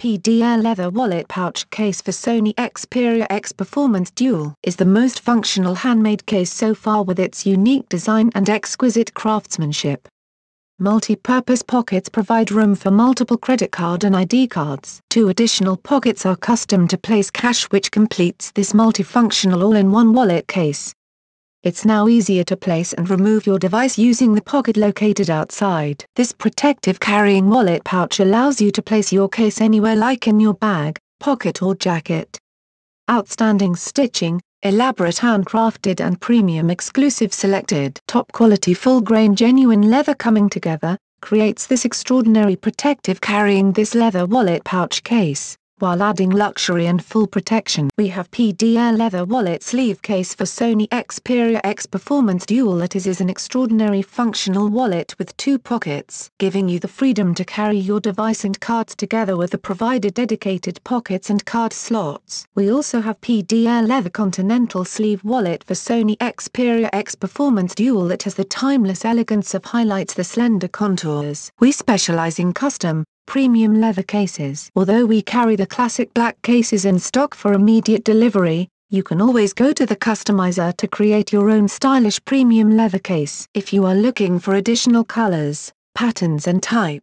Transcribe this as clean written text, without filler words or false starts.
PDL leather wallet pouch case for Sony Xperia X Performance Dual is the most functional handmade case so far with its unique design and exquisite craftsmanship. Multi-purpose pockets provide room for multiple credit card and ID cards. 2 additional pockets are custom to place cash, which completes this multifunctional all-in-one wallet case. It's now easier to place and remove your device using the pocket located outside. This protective carrying wallet pouch allows you to place your case anywhere, like in your bag, pocket or jacket. Outstanding stitching, elaborate handcrafted and premium exclusive selected top-quality full-grain genuine leather coming together, creates this extraordinary protective carrying this leather wallet pouch case, while adding luxury and full protection. We have PDL leather wallet sleeve case for Sony Xperia X Performance Dual. It is an extraordinary functional wallet with 2 pockets, giving you the freedom to carry your device and cards together with the provided dedicated pockets and card slots. We also have PDL leather continental sleeve wallet for Sony Xperia X Performance Dual. It has the timeless elegance of highlights the slender contours. We specialize in custom, premium leather cases. Although we carry the classic black cases in stock for immediate delivery, you can always go to the customizer to create your own stylish premium leather case. If you are looking for additional colors, patterns and types,